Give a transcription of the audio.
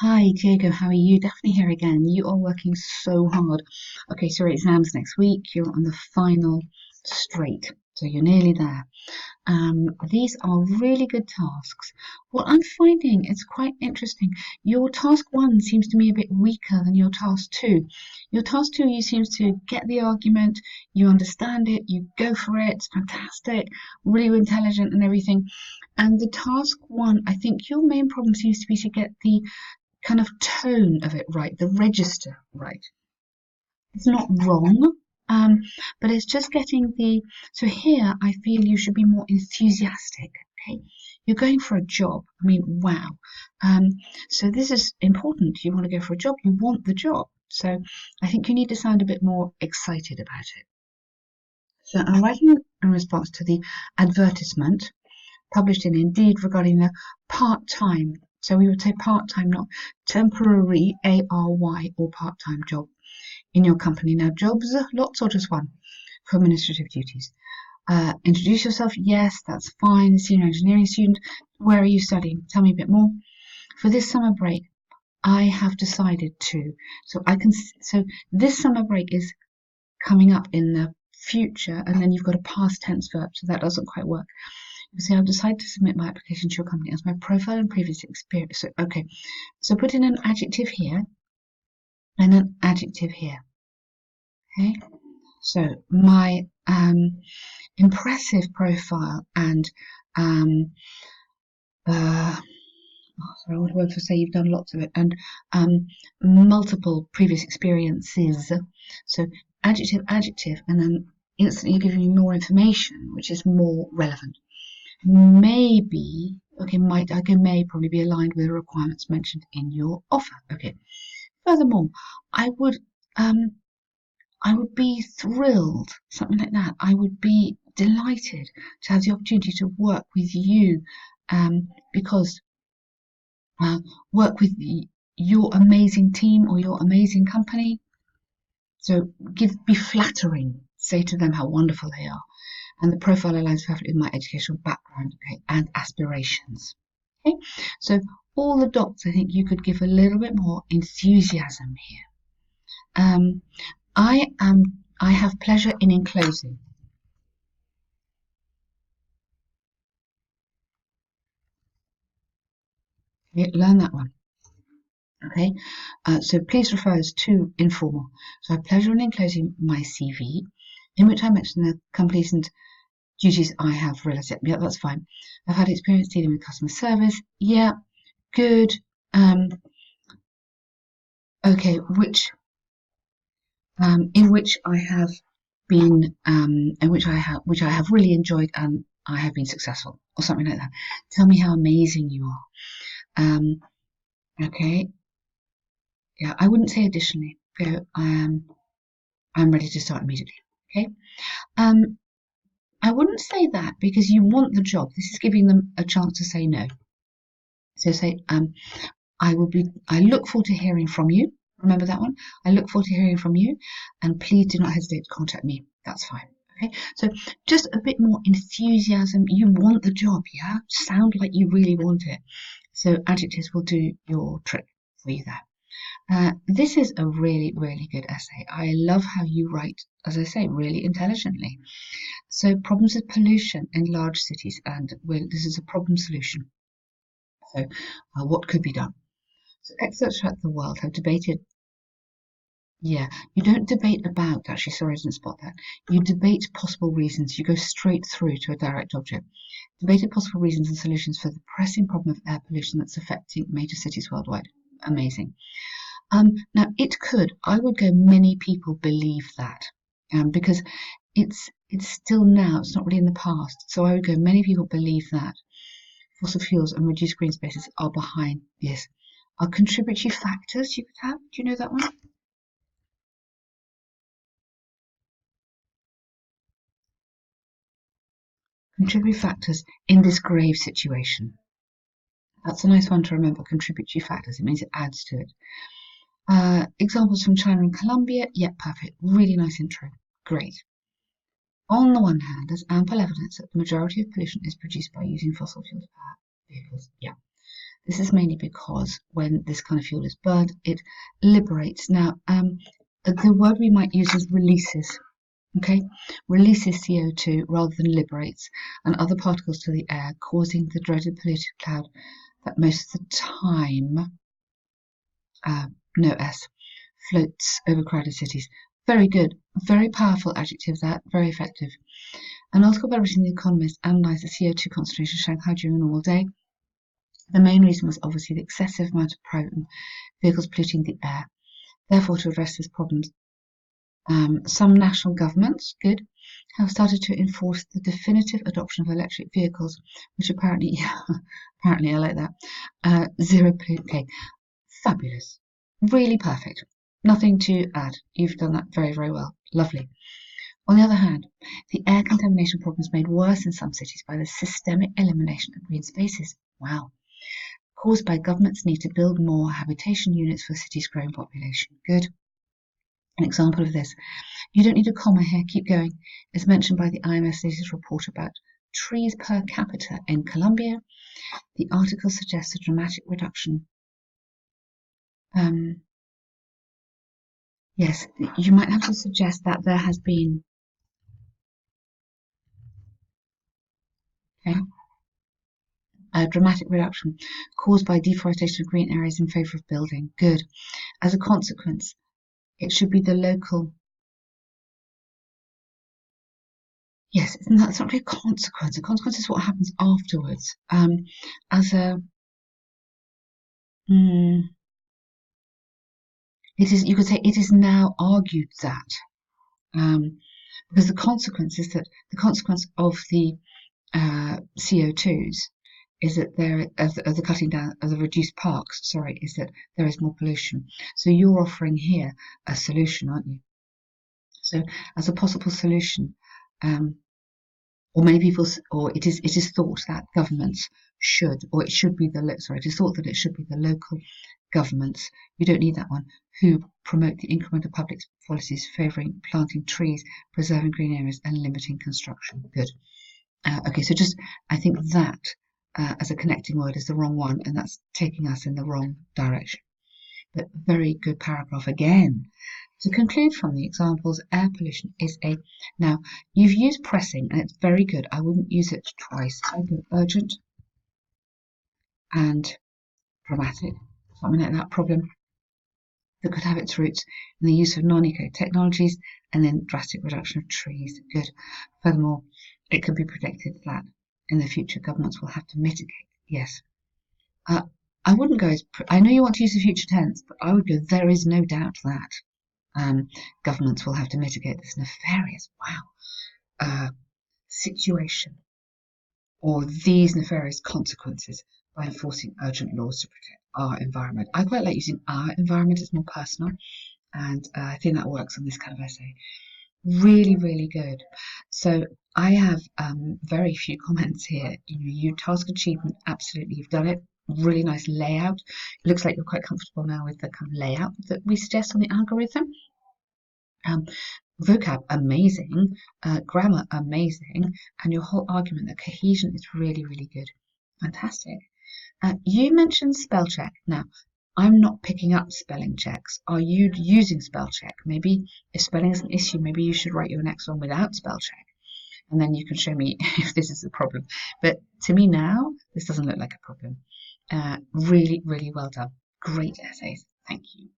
Hi, Diego. How are you? Daphne here again. You are working so hard. Okay, so exams next week. You're on the final straight, so you're nearly there. These are really good tasks. What I'm finding is quite interesting. Your task one seems to me a bit weaker than your task two. Your task two, you seem to get the argument, you understand it, you go for it, it's fantastic, really intelligent and everything. And the task one, I think your main problem seems to be to get the kind of tone of it right, the register right. It's not wrong, um, but it's just getting the. So here, I feel you should be more enthusiastic. Okay, you're going for a job. I mean, wow. Um, so this is important. You want to go for a job. You want the job. So I think you need to sound a bit more excited about it. So I'm writing in response to the advertisement published in Indeed regarding the part-time. So we would say part-time, not temporary, ARY, or part-time job in your company. Now, jobs, lots or just one for administrative duties. Introduce yourself. Yes, that's fine. Senior engineering student. Where are you studying? Tell me a bit more. For this summer break, I have decided to. So I can. So this summer break is coming up in the future, and then you've got a past tense verb, so that doesn't quite work. You see, I've decided to submit my application to your company as my profile and previous experience. So, okay, so put in an adjective here and an adjective here. Okay, so my impressive profile and um, sorry, what word for say you've done lots of it, and multiple previous experiences. So adjective, adjective, and then instantly giving you more information, which is more relevant. Maybe, okay, might, okay, may probably be aligned with the requirements mentioned in your offer. Okay. Furthermore, I would, um, I would be thrilled, something like that. I would be delighted to have the opportunity to work with you, because uh, work with your amazing team or your amazing company. So be flattering. Say to them how wonderful they are, and the profile aligns perfectly with my educational background, okay, and aspirations. Okay, so all the dots, I think you could give a little bit more enthusiasm here. Um, I have pleasure in enclosing. Okay, learn that one. Okay, so please refer as to informal. So I have pleasure in enclosing my CV, in which I mention the companies and duties I have realized. Yeah, that's fine. I've had experience dealing with customer service. Yeah, good. Um, okay, in which I have been, which I have really enjoyed, and I have been successful, or something like that. Tell me how amazing you are. Okay, yeah, I wouldn't say additionally. Go, I'm ready to start immediately. Okay, um, I wouldn't say that because you want the job. This is giving them a chance to say no. So say, I look forward to hearing from you. Remember that one? I look forward to hearing from you, and please do not hesitate to contact me. That's fine. Okay, so just a bit more enthusiasm. You want the job, yeah? Sound like you really want it. So adjectives will do your trick for you there. This is a really, really good essay. I love how you write, as I say, really intelligently. So problems with pollution in large cities, and well, this is a problem solution. So what could be done? So experts throughout the world have debated. Yeah, you don't debate about, actually, sorry, I didn't spot that. You debate possible reasons. You go straight through to a direct object. Debated possible reasons and solutions for the pressing problem of air pollution that's affecting major cities worldwide. Amazing. Now, I would go, many people believe that, because it's still now, it's not really in the past. So I would go, many people believe that fossil fuels and reduced green spaces are behind this. Are contributory factors you could have. Do you know that one? Contributory factors in this grave situation. That's a nice one to remember. Contributory factors. It means it adds to it. Examples from China and Colombia. Yeah, perfect. Really nice intro. Great. On the one hand, there's ample evidence that the majority of pollution is produced by using fossil fuel power vehicles. Yeah. This is mainly because when this kind of fuel is burned, it liberates. Now, the word we might use is releases. Okay, releases CO2 rather than liberates and other particles to the air, causing the dreaded polluted cloud that most of the time, no S, floats over crowded cities. Very good, very powerful adjective that, very effective. An article published in The Economist analysed the CO2 concentration in Shanghai during a normal day. The main reason was obviously the excessive amount of private vehicles polluting the air. Therefore, to address this problem, some national governments, good, have started to enforce the definitive adoption of electric vehicles, which apparently, apparently I like that, zero pollute. Okay, fabulous, really perfect. Nothing to add. You've done that very, very well. Lovely. On the other hand, the air contamination problem is made worse in some cities by the systemic elimination of green spaces. Wow. Caused by government's need to build more habitation units for the city's growing population. Good. An example of this. You don't need a comma here, keep going. Is mentioned by the IMF's latest report about trees per capita in Colombia. The article suggests a dramatic reduction. Yes, you might have to suggest that there has been a dramatic reduction caused by deforestation of green areas in favour of building. Good. As a consequence, it should be the local. Yes, that's not really a consequence. A consequence is what happens afterwards. As a, it is. You could say it is now argued that, because the consequence is that the consequence of the CO2s is that there of the cutting down of the reduced parks. Sorry, is that there is more pollution. So you're offering here a solution, aren't you? So as a possible solution, or many people, or it is thought that governments should, or it should be the sorry, it is thought that it should be the local governments. You don't need that one. Who promote the incremental public policies favouring planting trees, preserving green areas, and limiting construction. Good. Okay, so just I think that as a connecting word is the wrong one, and that's taking us in the wrong direction. But very good paragraph again. To conclude from the examples, air pollution is a. Now, you've used pressing, and it's very good. I wouldn't use it twice. I go urgent and dramatic, something like that problem that could have its roots in the use of non-eco technologies and then drastic reduction of trees. Good. Furthermore, it could be predicted that in the future governments will have to mitigate. Yes. I wouldn't go as. I know you want to use the future tense, but I would go. There is no doubt that governments will have to mitigate this nefarious situation or these nefarious consequences by enforcing urgent laws to protect our environment. I quite like using our environment, it's more personal, and I think that works on this kind of essay. Really, really good. So I have very few comments here. You task achievement, absolutely, you've done it. Really nice layout. It looks like you're quite comfortable now with the kind of layout that we suggest on the algorithm. Vocab amazing, grammar amazing, and your whole argument, the cohesion is really, really good. Fantastic. You mentioned spell check. Now, I'm not picking up spelling checks. Are you using spell check? Maybe if spelling is an issue, maybe you should write your next one without spell check. And then you can show me if this is a problem. But to me now, this doesn't look like a problem. Really, really well done. Great essays. Thank you.